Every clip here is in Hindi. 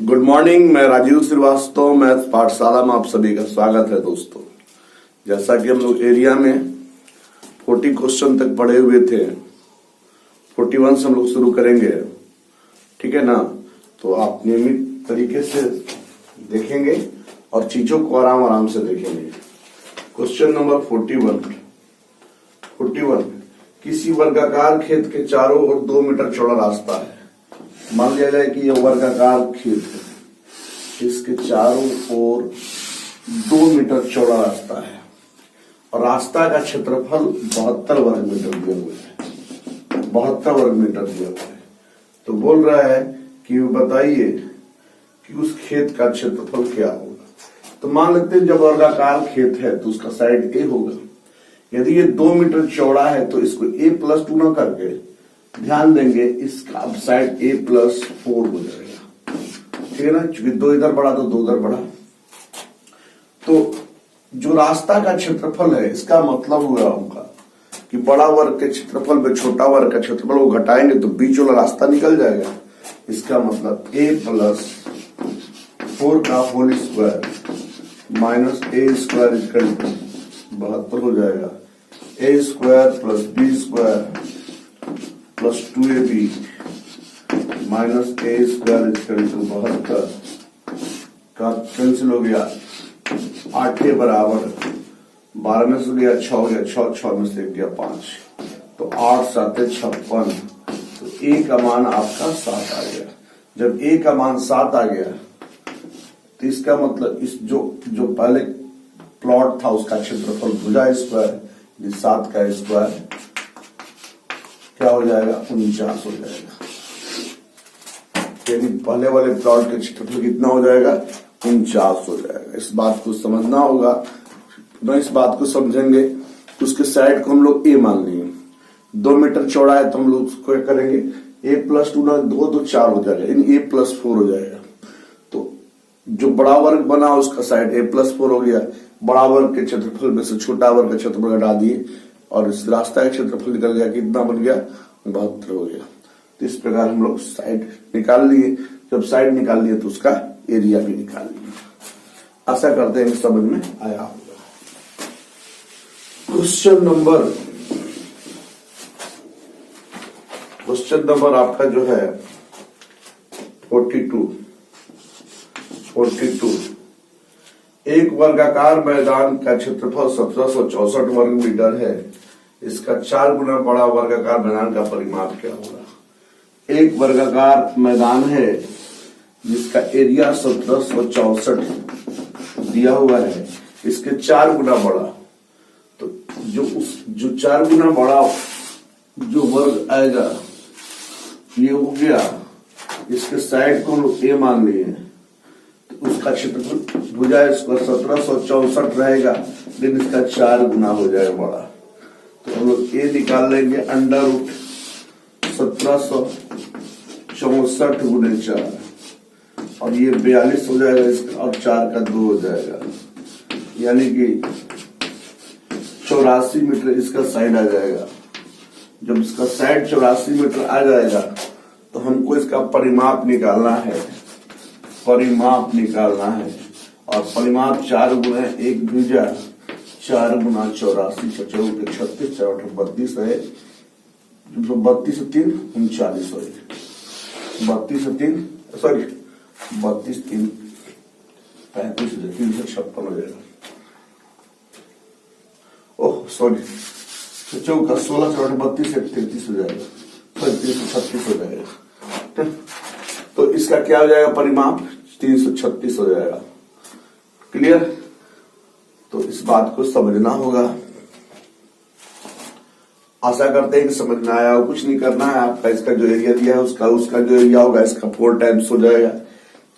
Good morning. मैं राजीव श्रीवास्तव, मैथ पाठशाला में आप सभी का स्वागत है। दोस्तों, जैसा कि हम लोग एरिया में 40 क्वेश्चन तक पढ़े हुए थे, 41 से हम लोग शुरू करेंगे, ठीक है ना। तो आप नियमित तरीके से देखेंगे और चीजों को आराम आराम से देखेंगे। क्वेश्चन नंबर 41, किसी वर्गाकार खेत के चारों ओर 2 मीटर चौड़ा रास्ता है। मान लिया जाए कि यह वर्गाकार खेत है, इसके चारों ओर 2 मीटर चौड़ा रास्ता है और रास्ता का क्षेत्रफल 72 वर्ग मीटर दिया हुआ है। 72 वर्ग मीटर दिया हुआ है। तो बोल रहा है कि बताइए कि उस खेत का क्षेत्रफल क्या होगा। तो मान लेते हैं जब वर्गाकार खेत है तो उसका साइड ए होगा। यदि ये 2 मीटर चौड़ा है तो इसको a+2 ना करके ध्यान देंगे इसका अब साइड a+4 हो जाएगा, ठीक है ना। चूंकि 2 इधर बढ़ा तो 2 उधर बढ़ा। तो जो रास्ता का क्षेत्रफल है इसका मतलब हुआ होगा कि बड़ा वर्ग के क्षेत्रफल में छोटा वर्ग का क्षेत्रफल वो घटाएंगे तो बीच वाला रास्ता निकल जाएगा। इसका मतलब a+4 का whole square minus a² equal to 72 हो जाएगा। a² + b² + 2ab minus a² equal to 72 का कैंसिल हो गया। 8 बराबर 12 में से गया 6 हो गया, 6 में से गया 5, तो 8 7 56। तो a का मान आपका 7 आ गया। जब a का मान 7 आ गया तो इसका मतलब इस जो पहले प्लॉट था उसका क्षेत्रफल भुजा स्क्वायर 7 का स्क्वायर क्या हो जाएगा 49 हो जाएगा। यानी पहले वाले प्लॉट का क्षेत्रफल कितना हो जाएगा 49 हो जाएगा। इस बात को समझना होगा। तो इस बात को समझेंगे तो उसके साइड को हम लोग a मान लेंगे। 2 मीटर चौड़ा है तो हम लोग उसको क्या करेंगे a+2 ना 2 तो 4 हो जाएगा, यानी a+4 हो जाएगा। तो जो बड़ा वर्ग बना उसका साइड a+4 हो गया। बड़ा वर्ग के क्षेत्रफल में से छोटा वर्ग का क्षेत्रफल घटा दिए और इस रास्ता का क्षेत्रफल निकल गया, कितना बन गया 72 हो गया। तो इस प्रकार हम लोग साइड निकाल लिए। जब साइड निकाल लिए तो उसका एरिया भी निकाल लिए। आशा करते हैं समझ में आया होगा। क्वेश्चन नंबर आपका जो है 42। एक वर्गाकार मैदान का क्षेत्रफल 1764 वर्ग मीटर है। इसका 4 गुना बड़ा वर्गाकार मैदान का परिमाप क्या होगा। एक वर्गाकार मैदान है जिसका एरिया 1764 दिया हुआ है, इसके 4 गुना बड़ा। तो जो 4 गुना बड़ा जो वर्ग आएगा ये हो गया। इसके साइड को लोग a मान लिए तो उसका क्षेत्रफल भुजा इसको 1764 रहेगा, लेकिन इसका 4 गुना हो जाएगा बड़ा। तो हम लोग a निकाल लेंगे √1764 गुने 4 और ये 42 हो जाएगा इसका, और 4 का 2 हो जाएगा, यानी कि 84 मीटर इसका साइड आ जाएगा। जब इसका साइड 84 मीटर आ जाएगा तो हमको इसका परिमाप निकालना है और परिमाप 4 गुना 1 भुजा 4 गुना 84 36 4 32 है। 32 से 3 39 हो जाएगा। 32 से 3 35 356 हो जाएगा। ओह सॉरी 16 32 से 33 हो जाएगा, 336 हो जाएगा। तो इसका क्या हो जाएगा परिमाप 336 हो जाएगा। क्लियर। तो इस बात को समझना होगा। आशा करते हैं कि समझ में आया हो। कुछ नहीं करना है आपका, इसका जो एरिया दिया है उसका जो एरिया होगा इसका 4 टाइम्स हो जाएगा।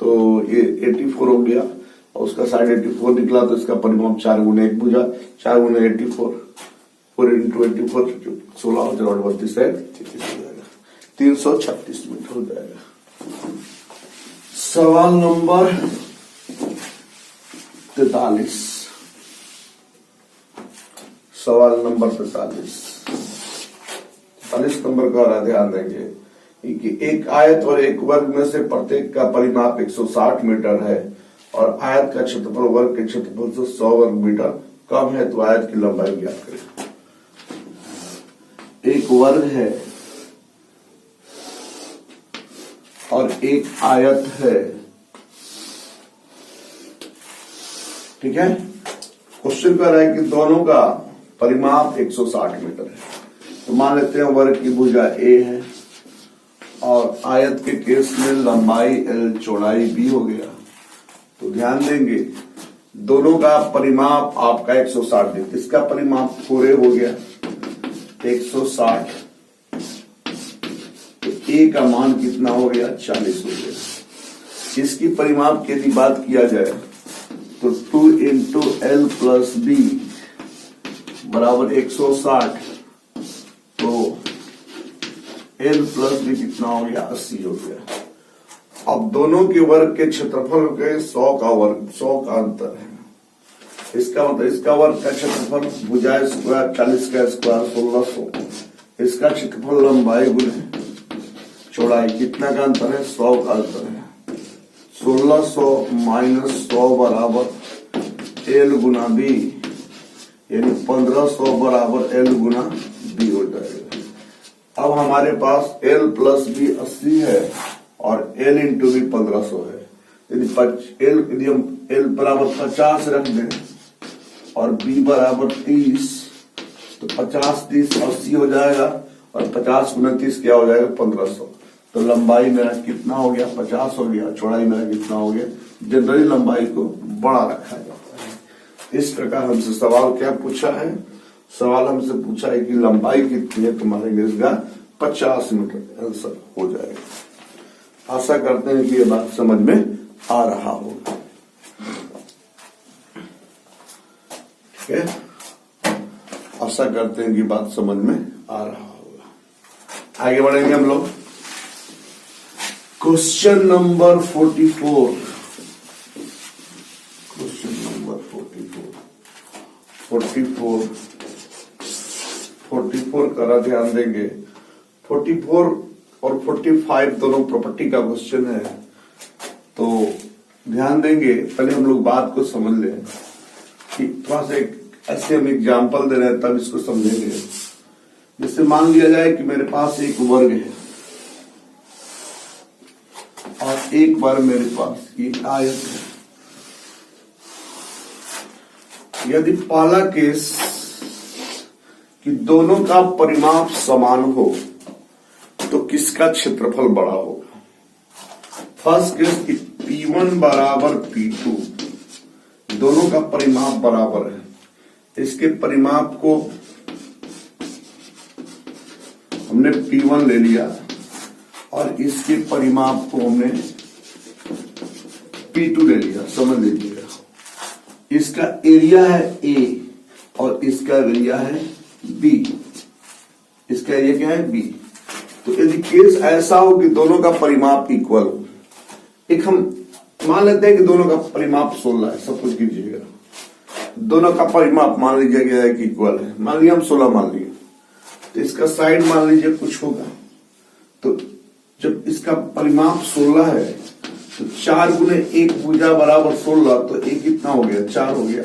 तो ये 84 हो गया और उसका साइड 84 निकला तो इसका परिमाप 4 गुना 1 भुजा 4 गुना 84 4 × 84 16 और 32 है 33 हो जाएगा। 336 मीटर हो जाएगा। सवाल नंबर 43। सवाल नंबर 45 नंबर का ध्यान देंगे। कि एक आयत और एक वर्ग में से प्रत्येक का परिमाप 160 मीटर है और आयत का क्षेत्रफल वर्ग के क्षेत्रफल से 100 वर्ग मीटर कम है, तो आयत की लंबाई ज्ञात करें। एक वर्ग है और एक आयत है, ठीक है। क्वेश्चन कर रहा है कि दोनों का परिमाप 160 मीटर है। तो मान लेते हैं वर्ग की भुजा ए है और आयत के केस में लंबाई L चौड़ाई B हो गया। तो ध्यान देंगे दोनों का परिमाप आपका 160 है, इसका परिमाप पूरे हो गया 160, तो A का मान कितना हो गया 40 हो गया। इसकी परिमाप की यदि बात किया जाए तो 2 इंटू L प्लस B बराबर 160, तो L प्लस B कितना हो गया 80 हो गया। अब दोनों के वर्ग के क्षेत्रफल के 100 का अंतर है। इसका मतलब इसका वर्ग का क्षेत्रफल भुजा स्क्वायर 40 का स्क्वायर 1600, इसका क्षेत्रफल लंबाई गुने चौड़ाई कितना का अंतर है 100 का अंतर है। 1600 माइनस 100 बराबर L गुना B, यानी 1500 बराबर L गुना B हो जाएगा। अब हमारे पास L प्लस B 80 है और L इंटू B 1500 है। यदि हम L बराबर 50 रख दें और B बराबर 30, तो 50 30 80 हो जाएगा और 50 गुना 30 क्या हो जाएगा 1500। तो लंबाई मेरा कितना हो गया 50 हो गया, चौड़ाई मेरा कितना हो गया। जनरली लंबाई को बड़ा रखा जाता है। इस प्रकार हमसे सवाल क्या पूछा है, सवाल हमसे पूछा है कि लंबाई कितनी है, तुम्हारे इसका 50 मीटर आंसर हो जाएगा। आशा करते हैं कि ये बात समझ में आ रहा होगा, ठीक है। आशा करते हैं कि बात समझ में आ रहा होगा। आगे बढ़ेंगे हम लोग। क्वेश्चन नंबर 44, क्वेश्चन नंबर 44 करा ध्यान देंगे। 44 और 45 दोनों प्रॉपर्टी का क्वेश्चन है, तो ध्यान देंगे। पहले हम लोग बात को समझ लें कि थोड़ा सा ऐसे हम एग्जाम्पल दे रहे हैं तब इसको समझेंगे। जैसे मान लिया जाए कि मेरे पास एक वर्ग है और एक बार मेरे पास एक आयत है। यदि पहला केस कि दोनों का परिमाप समान हो तो किसका क्षेत्रफल बड़ा होगा। फर्स्ट केस कि P1 बराबर P2, दोनों का परिमाप बराबर है। इसके परिमाप को हमने P1 ले लिया और इसके परिमाप को हमने P2 ले लिया, समझ लीजिएगा। इसका एरिया है A और इसका एरिया है B, इसका एरिया क्या है B। तो यदि केस ऐसा हो कि दोनों का परिमाप इक्वल हो, एक हम मान लेते हैं कि दोनों का परिमाप 16 है, सब कुछ कीजिएगा। दोनों का परिमाप मान लीजिए गया है कि इक्वल है, मान लिया हम 16 मान लिए, तो इसका साइड मान लीजिए कुछ होगा। तो जब इसका परिमाप 16 है तो 4 गुने 1 भुजा बराबर 16, तो एक कितना हो गया 4 हो गया।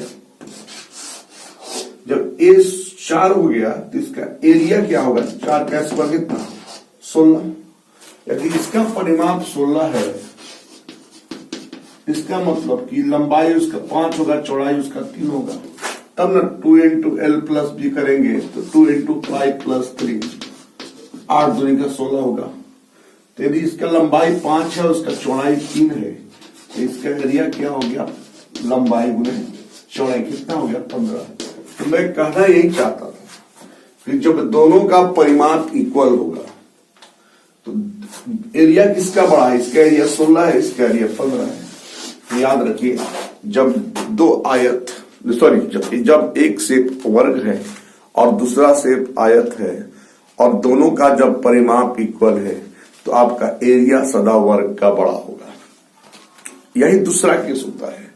जब ए 4 हो गया तो इसका एरिया क्या होगा 4 का स्क्वायर कितना 16। यदि इसका परिमाप 16 है, इसका मतलब कि लंबाई उसका 5 होगा, चौड़ाई उसका 3 होगा। तब ना 2 इंटू एल प्लस बी करेंगे तो 2 इंटू 5 प्लस 3, 8 दूनी का 16 होगा। तो यदि इसका लंबाई 5 है, उसका चौड़ाई 3 है, तो इसका एरिया क्या हो गया लंबाई गुने चौड़ाई कितना हो गया 15। तो मैं कहना यही चाहता था कि जब दोनों का परिमाप इक्वल होगा तो एरिया किसका बड़ा है, इसका एरिया 16 है, इसका एरिया 15 है। तो याद रखिए जब दो आयत जब एक शेप वर्ग है और दूसरा शेप आयत है और दोनों का जब परिमाप इक्वल है तो आपका एरिया सदा वर्ग का बड़ा होगा। यही दूसरा केस होता है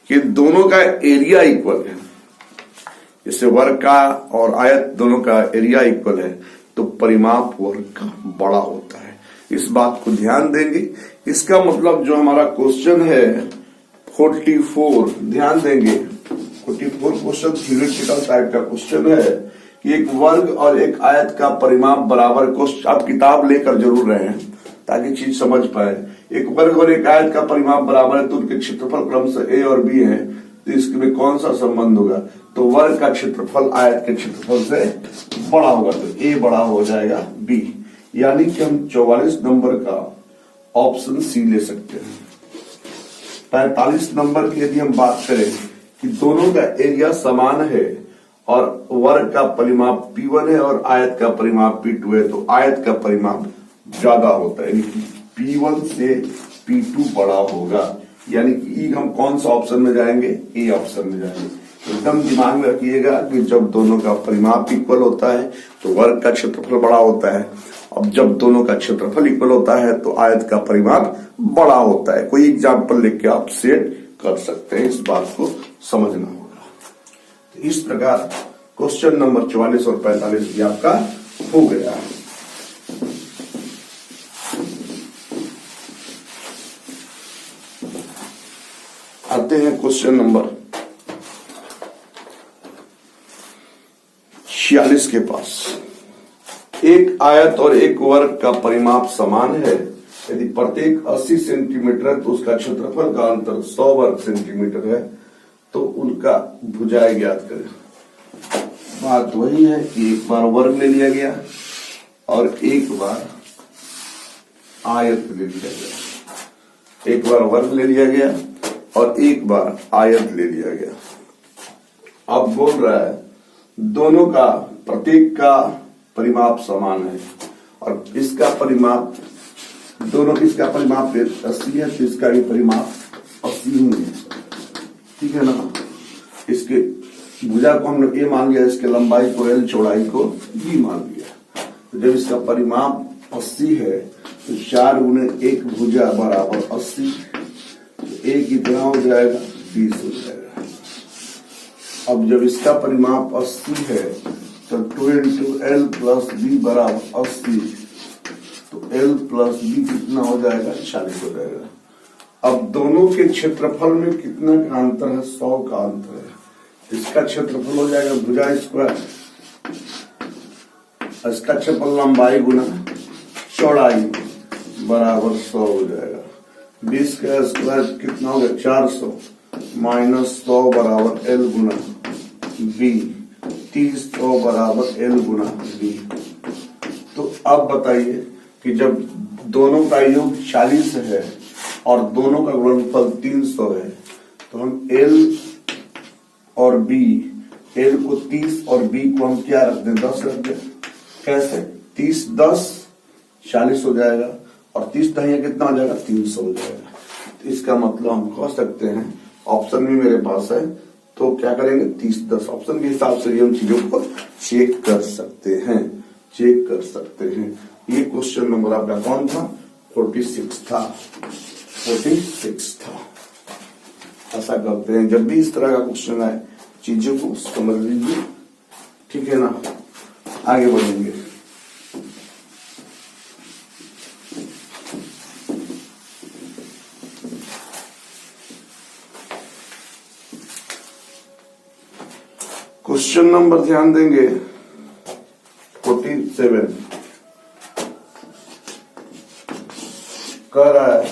कि दोनों का एरिया इक्वल है, जैसे वर्ग का और आयत दोनों का एरिया इक्वल है तो परिमाप वर्ग का बड़ा होता है। इस बात को ध्यान देंगे। इसका मतलब जो हमारा क्वेश्चन है 44, ध्यान देंगे 44 क्वेश्चन थ्योरेटिकल टाइप का क्वेश्चन है कि एक वर्ग और एक आयत का परिमाप बराबर। क्वेश्चन आप किताब लेकर जरूर रहे हैं ताकि चीज समझ पाए। एक वर्ग और एक आयत का परिमाप बराबर है तो उनके क्षेत्रफल क्रमशः ए और बी है, तो इसके में कौन सा संबंध होगा? तो वर्ग का क्षेत्रफल आयत के क्षेत्रफल से बड़ा होगा, तो ए बड़ा हो जाएगा बी। यानी कि हम 44 नंबर का ऑप्शन सी ले सकते हैं। 45 नंबर की यदि हम बात करें कि दोनों का एरिया समान है और वर्ग का परिमाप P1 है और आयत का परिमाप P2 है, तो आयत का परिमाप ज्यादा होता है, यानी कि P1 से P2 बड़ा होगा। यानी कि हम कौन सा ऑप्शन में जाएंगे? ए ऑप्शन में जाएंगे। एकदम दिमाग में रखिएगा कि जब दोनों का परिमाप इक्वल होता है तो वर्ग का क्षेत्रफल बड़ा होता है, अब जब दोनों का क्षेत्रफल इक्वल होता है तो आयत का परिमाप बड़ा होता है। कोई एग्जाम्पल लेके आप सेट कर सकते हैं, इस बात को समझना होगा। तो इस प्रकार क्वेश्चन नंबर 44 और 45 भी आपका हो गया है। आते हैं क्वेश्चन नंबर 46 के पास। एक आयत और एक वर्ग का परिमाप समान है, यदि प्रत्येक 80 सेंटीमीटर है तो उसका क्षेत्रफल का अंतर 100 वर्ग सेंटीमीटर है, तो उनका भुजाएं ज्ञात करें। बात वही है कि एक बार वर्ग ले लिया गया और एक बार आयत ले लिया गया, एक बार वर्ग ले लिया गया और एक बार आयत ले लिया गया। अब बोल रहा है दोनों का प्रत्येक का परिमाप समान है और इसका परिमाप दोनों इसका परिमाप 80 है तो इसका भी परिमाप 80 ही है, ठीक है ना। इसके भुजा को हमने ए मान लिया, इसके लंबाई को एल, चौड़ाई को बी मान लिया। तो जब इसका परिमाप 80 है तो 4 गुने 1 भुजा बराबर 80, तो ए कितना हो जाएगा? 20 हो जाएगा। अब जब इसका परिमाप 80 है तो 2 इंटू एल प्लस बी बराबर 80, तो एल प्लस बी कितना हो जाएगा? 40 हो जाएगा। अब दोनों के क्षेत्रफल में कितना का अंतर है? 100 का अंतर है। इसका क्षेत्रफल हो जाएगा भुजा स्क्वायर, इसका क्षेत्रफल लंबाई गुना चौड़ाई बराबर 100 हो जाएगा। 20 का स्क्वायर कितना हो गया? 400 माइनस 100 बराबर एल गुना बी, 30 बराबर एल गुना बी। तो अब बताइए कि जब दोनों का योग 40 है और दोनों का गुणनफल 300 है, तो हम एल और बी, एल को 30 और बी को हम क्या रख दें? 10 रख दें। कैसे? 30 10 40 हो जाएगा और 30 दहिया कितना हो जाएगा? 300 हो जाएगा। तो इसका मतलब हम कह सकते हैं, ऑप्शन भी मेरे पास है, तो क्या करेंगे? 30 10 ऑप्शन के हिसाब से हम चीजों को चेक कर सकते हैं, चेक कर सकते हैं। ये क्वेश्चन नंबर आपका कौन था? 46 था, 46 था। ऐसा करते हैं, जब भी इस तरह का क्वेश्चन आए चीजों को समझ लीजिए, ठीक है ना। आगे बढ़ेंगे। क्वेश्चन नंबर ध्यान देंगे 47। कह रहा है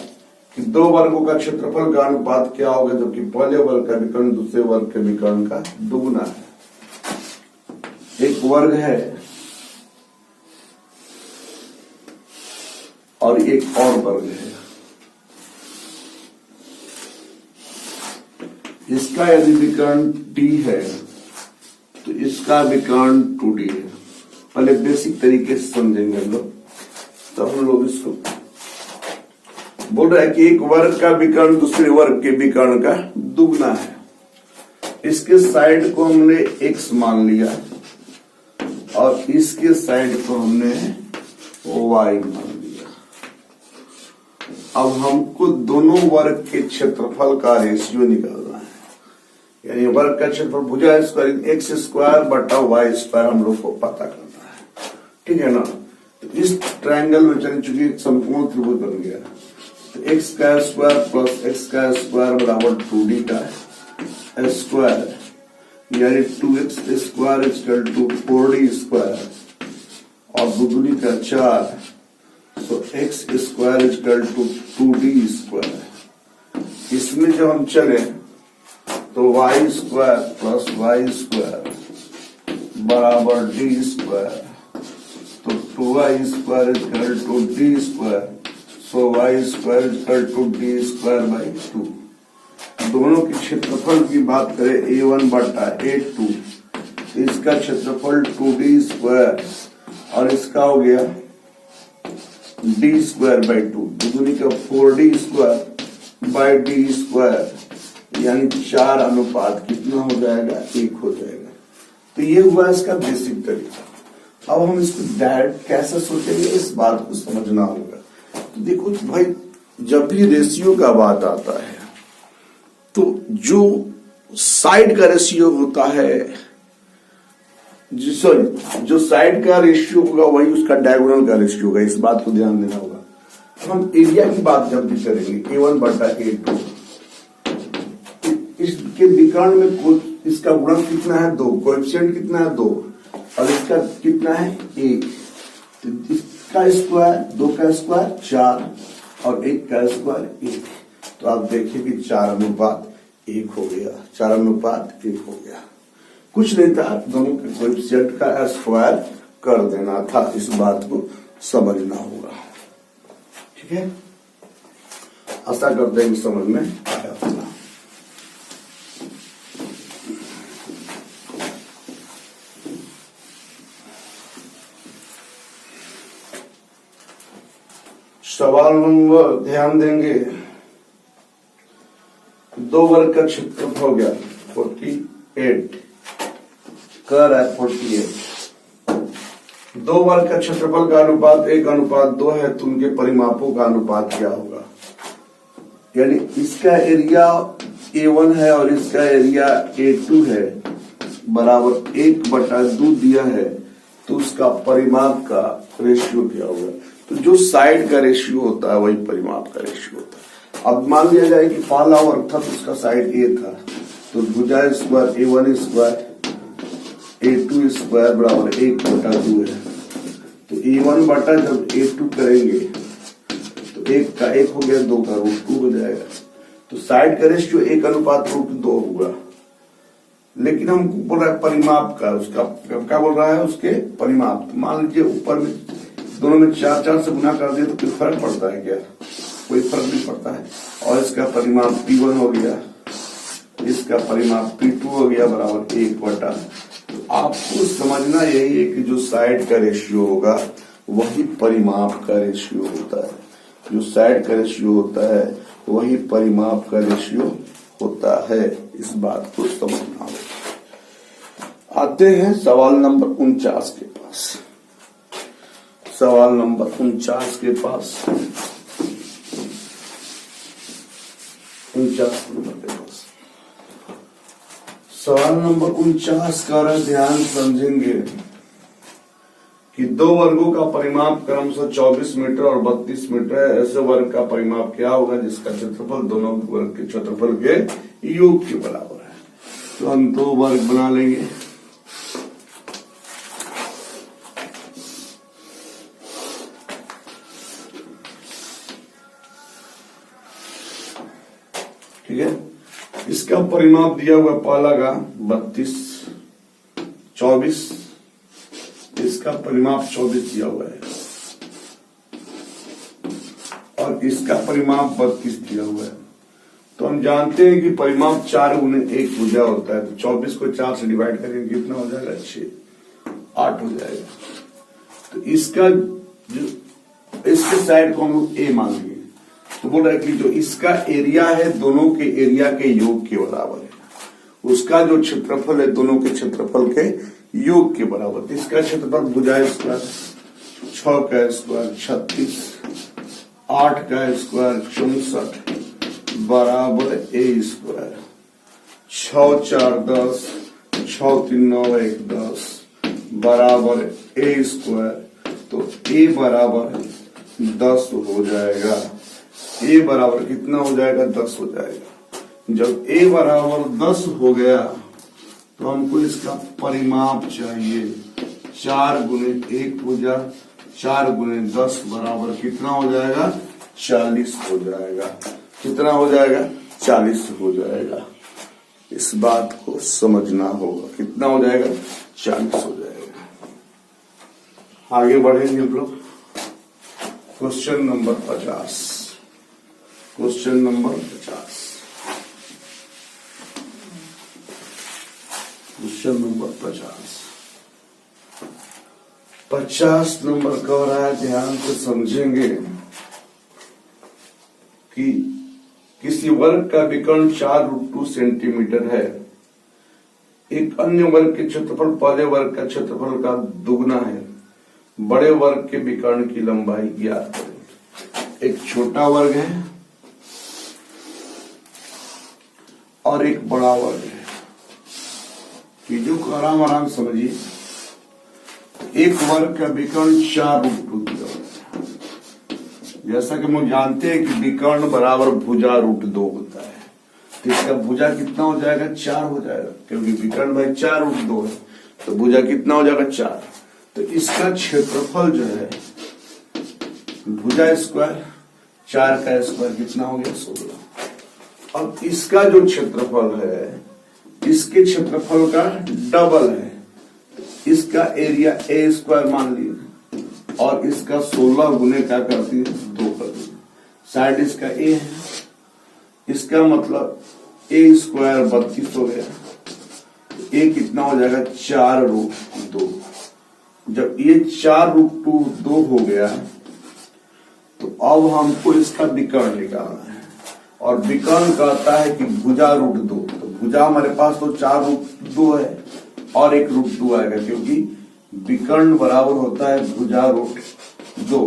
कि दो वर्गों का क्षेत्रफल का अनुपात क्या होगा जबकि पहले वर्ग का विकर्ण दूसरे वर्ग के विकर्ण का दुगुना है। एक वर्ग है और एक और वर्ग है। इसका यदि विकर्ण t है तो इसका विकर्ण 2d है। पहले बेसिक तरीके से समझेंगे हम लोग, तो हम लोग इसको बोल रहा है कि एक वर्ग का विकर्ण दूसरे वर्ग के विकर्ण का दुगना है। इसके साइड को हमने x मान लिया और इसके साइड को हमने y मान लिया। अब हमको दोनों वर्ग के क्षेत्रफल का रेशियो निकालना है, यानी वर्ग का क्षेत्रफल भुजा स्क्वायर x स्क्वायर बटा y स्क्वायर हम लोग को पता करना है, ठीक है ना। तो इस ट्रायंगल में चूंकि एक समकोण त्रिभुज बन गया, तो एक्स का स्क्वायर प्लस एक्स का स्क्वायर बराबर 2d का स्क्वायर यानी 2x square equal to 4d square और दुगुनी का 4, तो X square equal to 2d square. इसमें जब हम चले तो Y square plus Y square बराबर डी स्क्वायर, तो 2y square equal to D square, so Y square equal to D square by 2। दोनों की क्षेत्रफल की बात करें a1 बटा a2, इसका क्षेत्रफल 2d स्क्वायर और इसका हो गया d स्क्वायर बाई 2, दुगुनी का 4d square by D square यानी 4 अनुपात कितना हो जाएगा, 1 हो जाएगा। तो ये हुआ इसका बेसिक तरीका। अब हम इसको डायरेक्ट कैसे सोचेंगे, इस बात को समझना होगा। तो देखो भाई, जब भी रेशियो का बात आता है तो जो साइड का रेशियो होता है, जो साइड का रेशियो होगा वही उसका डायगोनल का रेशियो होगा, इस बात को ध्यान देना होगा। हम एरिया की बात जब भी करेंगे a1 बटा a2, इसके विकर्ण में इसका गुणन कितना है, 2, कोएफिशिएंट कितना है, 2, और इसका कितना है, 1। तो इसका स्क्वायर 2 का स्क्वायर 4 और 1 का स्क्वायर 1, तो आप देखिए कि 4 अनुपात 1 हो गया, 4 अनुपात 1 हो गया। कुछ नहीं था, दोनों के कोएफिशिएंट का स्क्वायर कर देना था, इस बात को समझना होगा। ठीक है, आशा करते हैं समझ में आया होगा। सवाल नंबर ध्यान देंगे, 2 वर्ग का क्षेत्रफल हो गया 48, कर है 48। 2 वर्ग का क्षेत्रफल का अनुपात 1:2 है, तो उनके परिमापों का अनुपात क्या होगा। यानी इसका एरिया A1 है और इसका एरिया A2 है, बराबर 1/2 दिया है, तो उसका परिमाप का रेशियो क्या होगा। तो जो साइड का रेशियो होता है वही परिमाप का रेशियो होता है। अब मान लिया जाए कि पहला वर्ग था तो उसका साइड A था, तो भुजा square A1 square A2 square बराबर 1/2 है। तो A1 बटा जब A2 करेंगे तो 1 का 1 हो गया, 2 का √2 हो जाएगा। तो साइड का रेशियो 1:2 होगा, लेकिन हम बोल रहा है परिमाप का, उसका क्या बोल रहा है, उसके परिमाप। तो मान लीजिए ऊपर में दोनों में 4 से गुना कर दिए तो कोई फर्क पड़ता है क्या, कोई फर्क नहीं पड़ता है। और इसका परिमाप P1 हो गया, इसका परिमाप P2 हो गया बराबर 1/। तो आपको समझना यही है कि जो साइड का रेशियो होगा वही परिमाप का रेशियो होता है, जो साइड का रेशियो होता है वही परिमाप का रेशियो होता है, इस बात को समझना होगा। आते हैं सवाल नंबर 49 के पास। सवाल नंबर 49 के पास, 49 नंबर के पास सवाल नंबर 49 का ध्यान समझेंगे कि 2 वर्गों का परिमाप क्रमशः 24 मीटर और 32 मीटर है। ऐसे वर्ग का परिमाप क्या होगा जिसका क्षेत्रफल दोनों वर्ग के क्षेत्रफल के योग के बराबर है। तो हम 2 वर्ग बना लेंगे। ठीक है, इसका परिमाप दिया हुआ पहला का 32, 24, इसका परिमाप 24 दिया हुआ है और इसका परिमाप 32 दिया हुआ है। तो हम जानते हैं कि परिमाप 4 × 1 भुजा होता है, तो 24 को 4 से डिवाइड करेंगे कितना हो जाएगा, 6, 8 हो जाएगा। तो इसका जो इसके साइड को हम A मान लेंगे, तो बोल रहा है कि जो इसका एरिया है दोनों के एरिया के योग के बराबर है, उसका जो क्षेत्रफल है दोनों के क्षेत्रफल के योग के बराबर। इसका क्षेत्रफल भुजा स्क्वायर 6 का स्क्वायर 36, 8 का स्क्वायर 64 बराबर A स्क्वायर। 6 4 10, 6 3 9 1 10 बराबर A स्क्वायर। तो ए बराबर 10 हो जाएगा। ए बराबर कितना हो जाएगा? 10 हो जाएगा। जब ए बराबर 10 हो गया तो हमको इसका परिमाप चाहिए। 4 गुने 1 भुजा, 4 गुने 10 बराबर कितना हो जाएगा? 40 हो जाएगा। कितना हो जाएगा? 40 हो जाएगा। इस बात को समझना होगा। कितना हो जाएगा? 40 हो जाएगा। आगे बढ़ेंगे हम लोग। Question number 50। Question number 50। Question number 50। 50 number का हो रहा है, ध्यान से समझेंगे कि किसी वर्ग का विकर्ण 4√2 सेंटीमीटर है। एक अन्य वर्ग के क्षेत्रफल पहले वर्ग का क्षेत्रफल का दुगना है। बड़े वर्ग के विकर्ण की लंबाई ज्ञात करें। एक छोटा वर्ग है और एक बड़ा वर्ग है। चीजों को आराम आराम समझिए। एक वर्ग का विकर्ण 4√2 दिया हुआ है। जैसा कि हम जानते हैं कि विकर्ण बराबर भुजा √2 होता है, तो इसका भुजा कितना हो जाएगा? 4 हो जाएगा, क्योंकि विकर्ण भाई 4√2 है, तो भुजा कितना हो जाएगा? 4। तो इसका क्षेत्रफल जो है भुजा स्क्वायर 4 का स्क्वायर कितना हो गया? 16। अब इसका जो क्षेत्रफल है इसके क्षेत्रफल का डबल है। इसका एरिया ए स्क्वायर मान लीजिए और इसका 16 गुने क्या करती है? 2 कर दी। साइड इसका ए है, इसका मतलब ए स्क्वायर 32 हो गया। ए कितना हो जाएगा? 4√2। जब ये 4√2 हो गया तो अब हमको इसका विकर्ण निकालना है, और विकर्ण कहता है कि भुजा √2। तो भुजा हमारे पास तो 4√2 है और एक √2 आएगा, क्योंकि विकर्ण बराबर होता है भुजा √2।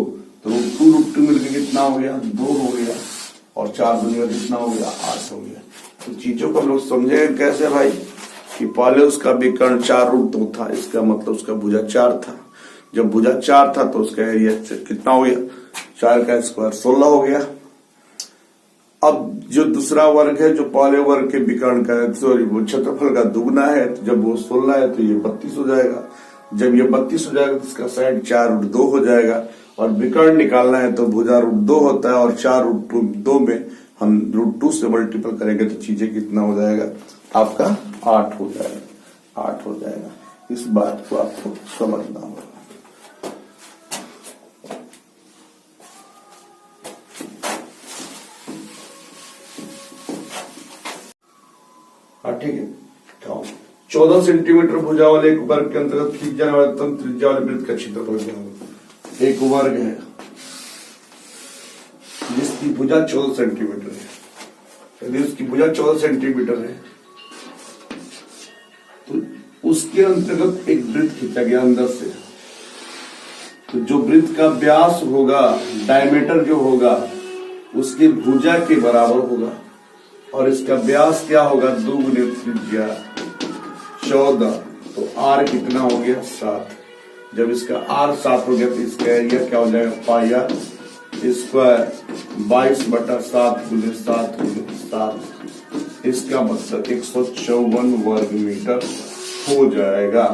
तो √2 मिलकर कितना हो गया? 2 हो गया, और 4 दुनिया कितना हो गया? 8 हो गया। तो चीजों को लोग समझेंगे कैसे भाई कि पहले उसका विकर्ण 4√2 था, इसका मतलब उसका भुजा 4 था। जब भुजा 4 था तो उसका एरिया कितना हो गया? 4 का स्क्वायर 16 हो गया। अब जो दूसरा वर्ग है जो पहले वर्ग के विकर्ण का सॉरी वो क्षेत्रफल का दुगना है, तो जब वो 16 है तो ये 32 हो जाएगा। जब ये 32 हो जाएगा तो इसका साइड 4√2 हो जाएगा, और विकर्ण निकालना है तो भुजा √2 होता है, और 4√2 में हम √2 से मल्टीपल करेंगे तो चीजें कितना हो जाएगा? आपका 8 हो जाएगा। 8 हो जाएगा। इस बात को आपको समझना होगा। ठीक है। 14 सेंटीमीटर भुजा वाले एक वर्ग के अंतर्गत खींचे जाने वाले तम त्रिज्या वाले वृत्त का क्षेत्रफल क्या होगा? एक वर्ग है जिसकी भुजा 14 सेंटीमीटर है। यदि उसकी भुजा 14 सेंटीमीटर है तो उसके अंतर्गत एक वृत्त खींचा गया अंदर से। तो जो वृत्त का व्यास होगा, डायमीटर जो होगा, उसकी भुजा के बराबर होगा, और इसका व्यास क्या होगा? 2 गुने त्रिज्या 14। तो आर कितना हो गया? 7। जब इसका आर 7 हो गया तो इसका एरिया क्या हो जाएगा? पाई आर स्क्वायर 22/7 गुने 7 गुने 7। इसका मतलब 154 वर्ग मीटर हो जाएगा।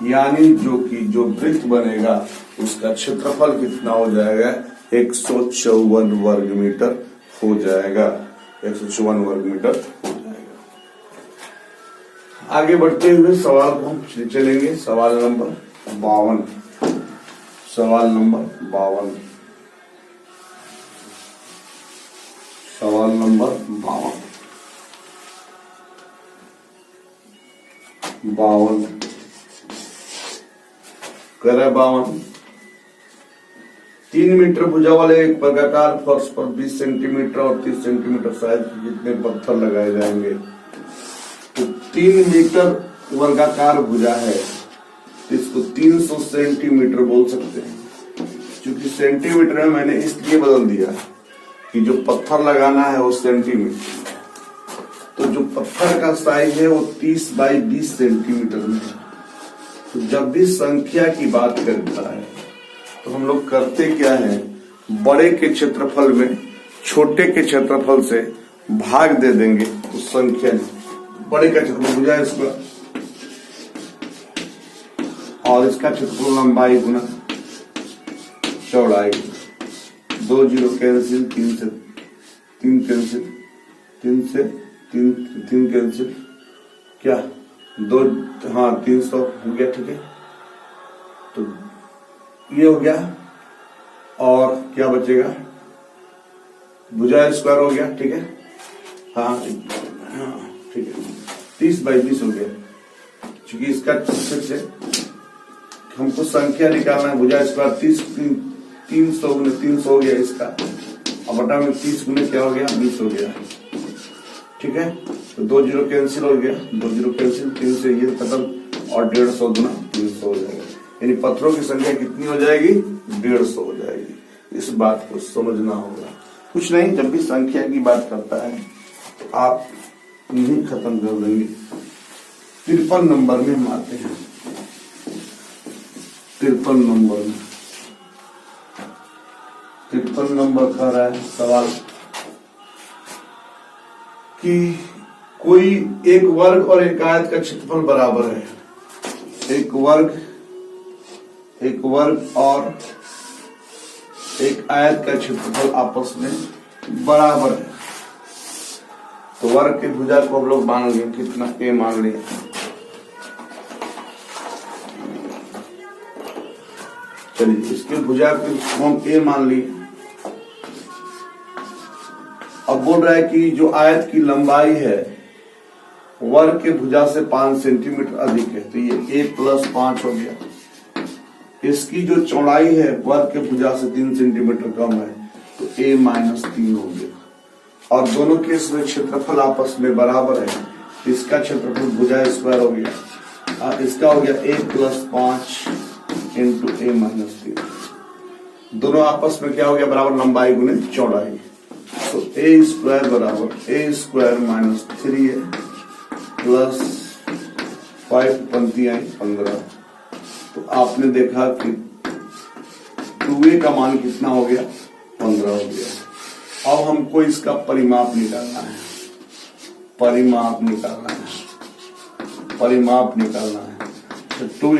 यानी जो वृत्त बनेगा उसका क्षेत्रफल कितना हो जाएगा? 154 वर्ग मीटर हो जाएगा। 154 वर्ग मीटर हो जाएगा। आगे बढ़ते हुए सवाल को हम चलेंगे। सवाल नंबर 52। सवाल नंबर 52। सवाल नंबर 52। 52 करे 52। 3 मीटर भुजा वाले एक वर्गाकार फर्श पर 20 सेंटीमीटर और 30 सेंटीमीटर साइज के जितने पत्थर लगाए जाएंगे। तो 3 मीटर वर्गाकार भुजा है तो इसको 300 सेंटीमीटर बोल सकते हैं। क्योंकि सेंटीमीटर में मैंने इसलिए बदल दिया कि जो पत्थर लगाना है वो सेंटीमीटर, तो जो पत्थर का साइज है वो 30 बाई 20 सेंटीमीटर में है। तो जब भी संख्या की बात करता है तो हम लोग करते क्या है, बड़े के क्षेत्रफल में छोटे के क्षेत्रफल से भाग दे देंगे उस संख्या में। बड़े का क्षेत्रफल भुजा स्क्वायर और इसका क्षेत्रफल लंबाई गुना चौड़ाई। 2 जीरो कैंसिल, 3 से 3 कैंसिल, 3 से 3 कैंसिल, क्या 2, हाँ 300 हो गया। ठीक है, तो ये हो गया और क्या बचेगा, भुजा स्क्वायर हो गया। ठीक है, हाँ ठीक है, 30/20 हो गया। क्योंकि इसका फिर से हमको संख्या निकालना है, भुजा स्क्वायर 300 गुने 300 हो गया इसका, और बटा में 30 गुने क्या हो गया, 20 हो गया। ठीक है, तो 2 जीरो कैंसिल हो गया, 2 जीरो कैंसिल, 3 से ये खत्म और 150 गुना 300 हो जाएगा। यानी पत्थरों की संख्या कितनी हो जाएगी, 150 हो जाएगी। इस बात को समझना होगा। कुछ नहीं, जब भी संख्या की बात करता है तो आप नहीं खत्म कर देंगे। 53 नंबर में हम आते हैं। 53 नंबर में 53 नंबर का रहा है सवाल कि कोई एक वर्ग और एक आयत का क्षेत्रफल बराबर है। एक वर्ग और एक आयत का क्षेत्रफल आपस में बराबर है। तो वर्ग की भुजा को हम लोग मान लिए कितना, ए मान लिए। चलिए इसकी भुजा को हम ए मान लिए। अब बोल रहा है कि जो आयत की लंबाई है वर्ग के भुजा से 5 सेंटीमीटर अधिक है, तो ये a + 5 हो गया। इसकी जो चौड़ाई है वर्ग के भुजा से 3 सेंटीमीटर कम है, तो a - 3 हो गया। और दोनों केस में क्षेत्रफल आपस में बराबर है, इसका क्षेत्रफल भुजा स्क्वायर हो गया, इसका हो गया a + 5 × a - 3। दोनों आपस में क्या हो गया, बराबर लंबाई गुने चौड़ाई। तो a स्क्वायर बराबर a स्क्वायर - 3a प्लस 5 पंक्ति आई 15। तो आपने देखा कि 2a का मान कितना हो गया, 15 हो गया। अब हमको इसका परिमाप निकालना है, परिमाप निकालना है। तो 2 ×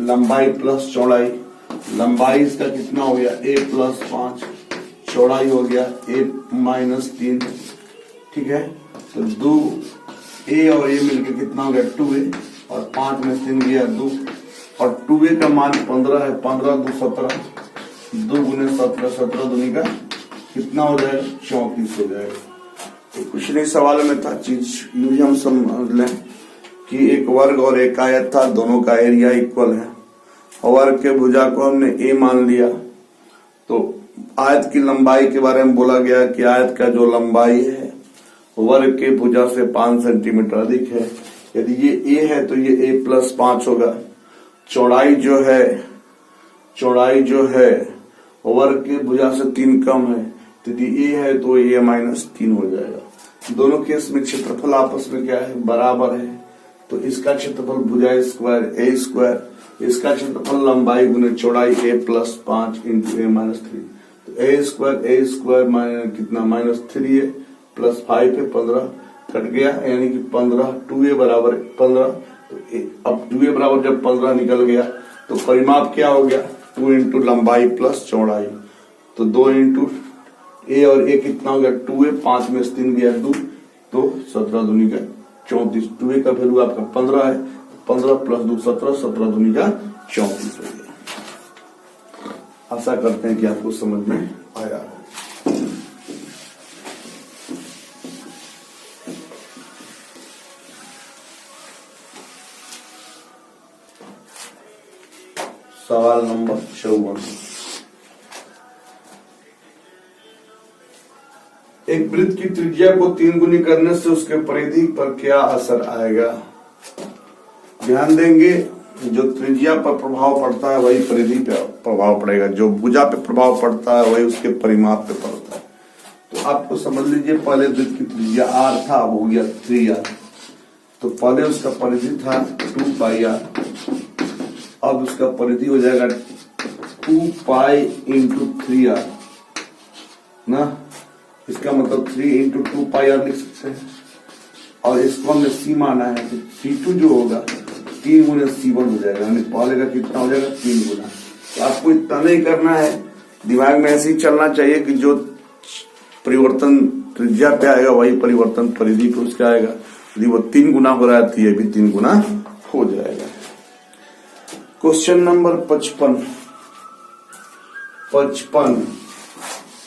लंबाई प्लस चौड़ाई, लंबाई इसका कितना हो गया, a + 5, चौड़ाई हो गया a - 3। ठीक है, तो 2 a और a मिलकर कितना हो गया, 2a, और 5 में 3 गया 2, और 2a का मान 15 है, 15 × 2 = 17, 2 × 17, 17 दूनी का कितना हो जाएगा, 34 हो जाएगा। तो कुछ नहीं, सवाल में था चीज यूं ही हम समझ लें कि एक वर्ग और एक आयत था, दोनों का एरिया इक्वल है। वर्ग के भुजा को हमने a मान लिया, तो आयत की लंबाई के बारे में बोला गया कि आयत का जो लंबाई है वर्ग के भुजा से 5 सेंटीमीटर अधिक है। यदि ये a है तो ये a + 5 होगा। चौड़ाई जो है वर्ग के भुजा से 3 कम है, तो यदि a है तो a - 3 हो जाएगा। दोनों केस में क्षेत्रफल आपस में क्या है, बराबर है। तो इसका क्षेत्रफल भुजा स्क्वायर a स्क्वायर, इसका क्षेत्रफल लंबाई गुने चौड़ाई a + 5 × a - 3। तो a स्क्वायर कितना, -3a प्लस 5 है, 15 कट गया, यानी कि 15, 2a बराबर 15। तो अब 2a बराबर जब 15 निकल गया तो परिमाप क्या हो गया, 2 × लंबाई प्लस चौड़ाई। तो 2 × a और a कितना हो गया, 2a, 5 में 3 गया 2, तो 17 दूनी का 34। 2a का वैल्यू आपका 15 है, 15 + 2 = 17, 17 दूनी का 34 हो गया। आशा करते हैं कि आपको समझ में आया है। सवाल नंबर 54। एक वृत्त की त्रिज्या को 3 गुनी करने से उसके परिधि पर क्या असर आएगा। ध्यान देंगे, जो त्रिज्या पर प्रभाव पड़ता है वही परिधि पे प्रभाव पड़ेगा, जो भुजा पे प्रभाव पड़ता है वही उसके परिमाप पे पड़ता है। तो आपको समझ लीजिए, पहले वृत्त की त्रिज्या r था, वो हो गया 3r। तो पहले उसका परिधि था 2πr, अब उसका परिधि हो जाएगा 2 पाई इंटू 3r ना, इसका मतलब 3 इंटू 2 पाई r लिख सकते हैं। और इसको हमने c माना है तो C2 जो होगा 3 गुना C1 हो जाएगा, यानी पहले का कितना हो जाएगा 3 गुना। तो आपको इतना नहीं करना है, दिमाग में ऐसे ही चलना चाहिए कि जो परिवर्तन त्रिज्या पे आएगा वही परिवर्तन परिधि पे उसका आएगा। यदि वो 3 गुना हो रहा है तो ये भी 3 गुना हो जाएगा। क्वेश्चन नंबर 55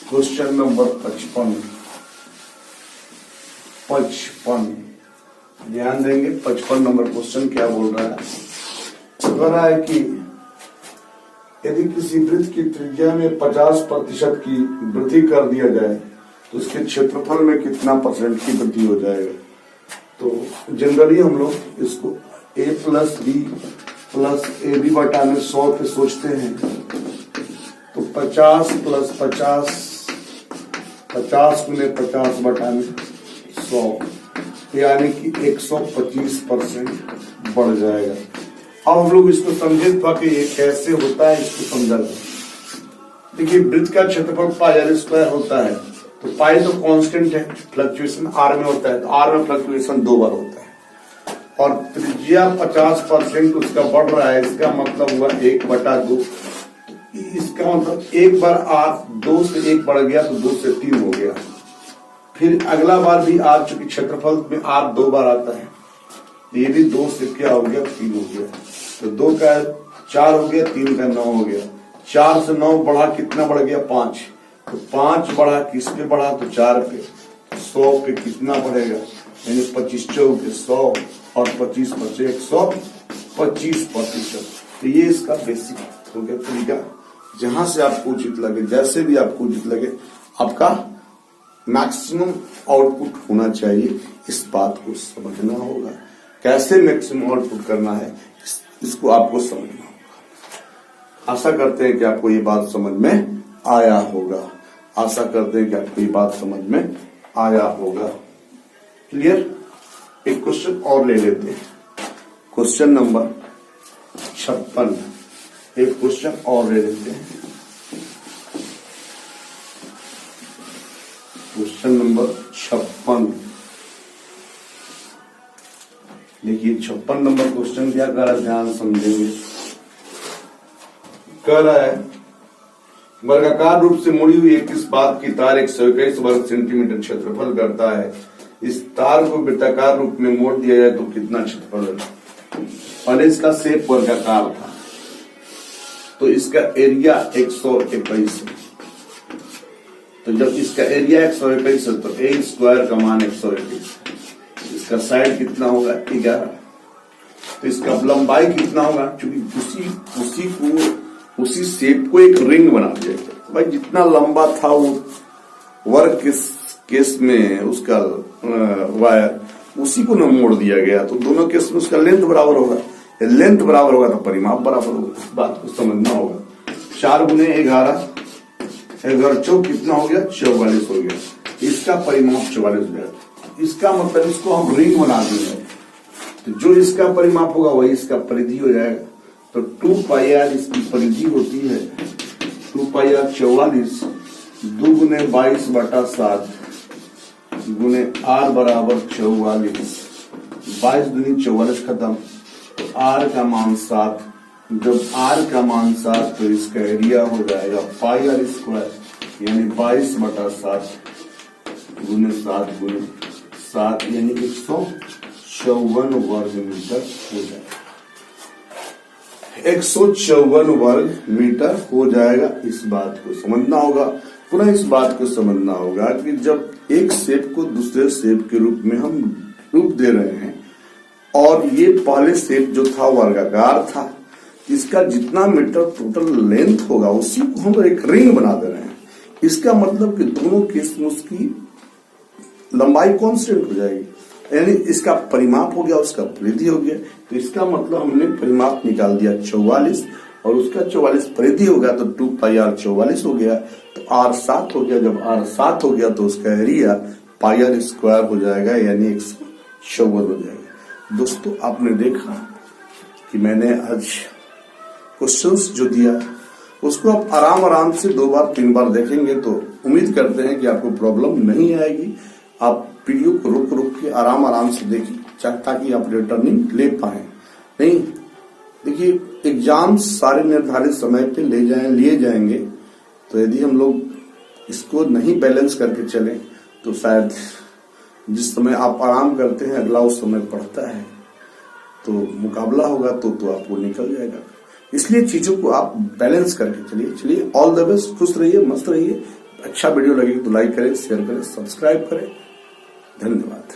क्वेश्चन नंबर 55 ध्यान देंगे। 55 नंबर क्वेश्चन क्या बोल रहा है? कह रहा है कि यदि किसी वृत्त की त्रिज्या में 50% की वृद्धि कर दिया जाए तो उसके क्षेत्रफल में कितना परसेंट की वृद्धि हो जाएगा। तो जनरली हम लोग इसको a plus B plus A B बटा में 100 पे सोचते हैं। तो 50 प्लस 50 गुने 50 बटा में 100 यानी कि 125% बढ़ जाएगा। अब हम लोग इसको समझे था कि ये कैसे होता है, इसको समझा जाए। देखिए वृत्त का क्षेत्रफल पाई r स्क्वायर होता है, तो पाई तो कांस्टेंट है, फ्लक्चुएशन r में होता है, तो r में फ्लक्चुएशन 2 बार होता है। और त्रिज्या 50% उसका बढ़ रहा है, इसका मतलब हुआ 1/2। इसका मतलब एक बार r 2 से 1 बढ़ गया तो 2 से 3 हो गया। फिर अगला बार भी r, चूंकि क्षेत्रफल में r 2 बार आता है, ये भी 2 से क्या हो गया 3 हो गया। तो 2 का 4 हो गया, 3 का 9 हो गया। 4 से 9 बढ़ा कितना बढ़ गया 5। तो 5 बढ़ा किस पे बढ़ा तो 4 पे। 100 पे कितना बढ़ेगा, यानी 25 चौक 100 और 25 बचे 125%। तो ये इसका बेसिक हो गया तरीका। जहां से आपको उचित लगे, जैसे भी आपको उचित लगे, आपका मैक्सिमम आउटपुट होना चाहिए। इस बात को समझना होगा, कैसे मैक्सिमम आउटपुट करना है इसको आपको समझना होगा। आशा करते हैं कि आपको ये बात समझ में आया होगा। आशा करते हैं कि आपको ये बात समझ में आया होगा। क्लियर? एक क्वेश्चन और ले लेते हैं, क्वेश्चन नंबर 56। एक क्वेश्चन और ले लेते हैं, क्वेश्चन नंबर 56। देखिए 56 नंबर क्वेश्चन क्या कर रहा है, ध्यान समझेंगे। कह रहा है वर्गाकार रूप से मुड़ी हुई एक इस्पात की तार 121 वर्ग सेंटीमीटर क्षेत्रफल करता है। इस तार को वृत्ताकार रूप में मोड़ दिया जाए तो कितना क्षेत्रफल है। पहले इसका शेप वर्गाकार था, तो इसका एरिया 121 है। तो जब इसका एरिया 121 है तो a स्क्वायर का मान 121। इसका साइड कितना होगा 11। तो इसका लंबाई कितना होगा, क्योंकि उसी शेप को एक रिंग बना दिया गया। भाई जितना लंबा था वो वर्ग केस में उसका वायर, उसी को न मोड़ दिया गया, तो दोनों केस में उसका लेंथ बराबर होगा। लेंथ बराबर होगा तो परिमाप बराबर होगा। इस बात को समझना होगा। 4 गुने 11 चौक कितना हो गया 44 हो गया। इसका परिमाप 44 हो गया। इसका मतलब इसको हम रिंग बना देंगे, तो जो इसका परिमाप होगा वही इसका परिधि हो जाएगा। तो 2 पाई r इसकी परिधि होती है 2 पाई r 44 2 गुने 22/7 गुने r बराबर 44। 22 दूनी 44 खत्म, तो r का मान 7। जब r का मान 7 तो इसका एरिया हो जाएगा पाई r स्क्वायर, यानी 22/7 गुने 7 गुने 7 यानी 154 वर्ग मीटर हो जाएगा। 154 वर्ग मीटर हो जाएगा। इस बात को समझना होगा। पुनः इस बात को समझना होगा कि जब एक शेप को दूसरे शेप के रूप में हम रूप दे रहे हैं, और ये पहले शेप जो था वर्गाकार था, इसका जितना मीटर टोटल लेंथ होगा उसी को हम एक रिंग बना दे रहे हैं। इसका मतलब कि दोनों केस में उसकी लंबाई कांस्टेंट हो जाएगी, यानी इसका परिमाप हो गया, उसका परिधि हो गया। तो इसका मतलब हमने परिमाप निकाल दिया 44 और उसका 44 परिधि हो गया, तो 2 पाई r 44 हो गया, तो r 7 हो गया। जब r 7 हो गया तो उसका एरिया पाई r स्क्वायर हो जाएगा, यानी 154 हो जाएगा। दोस्तों आपने देखा कि मैंने आज क्वेश्चंस जो दिया उसको आप आराम आराम से 2 बार 3 बार देखेंगे तो उम्मीद करते हैं कि आपको प्रॉब्लम नहीं आएगी। आप वीडियो को रुक रुक के आराम आराम से देखिए ताकि आप रिटर्निंग ले पाए। नहीं देखिए, एग्जाम सारे निर्धारित समय पे लिए जाएंगे, तो यदि हम लोग इसको नहीं बैलेंस करके चलें तो शायद जिस समय आप आराम करते हैं अगला उस समय पढ़ता है तो मुकाबला होगा तो आपको निकल जाएगा। इसलिए चीजों को आप बैलेंस करके चलिए। ऑल द बेस्ट, खुश रहिए, मस्त रहिए। अच्छा वीडियो लगे तो लाइक करें, शेयर करें, सब्सक्राइब करें। धन्यवाद।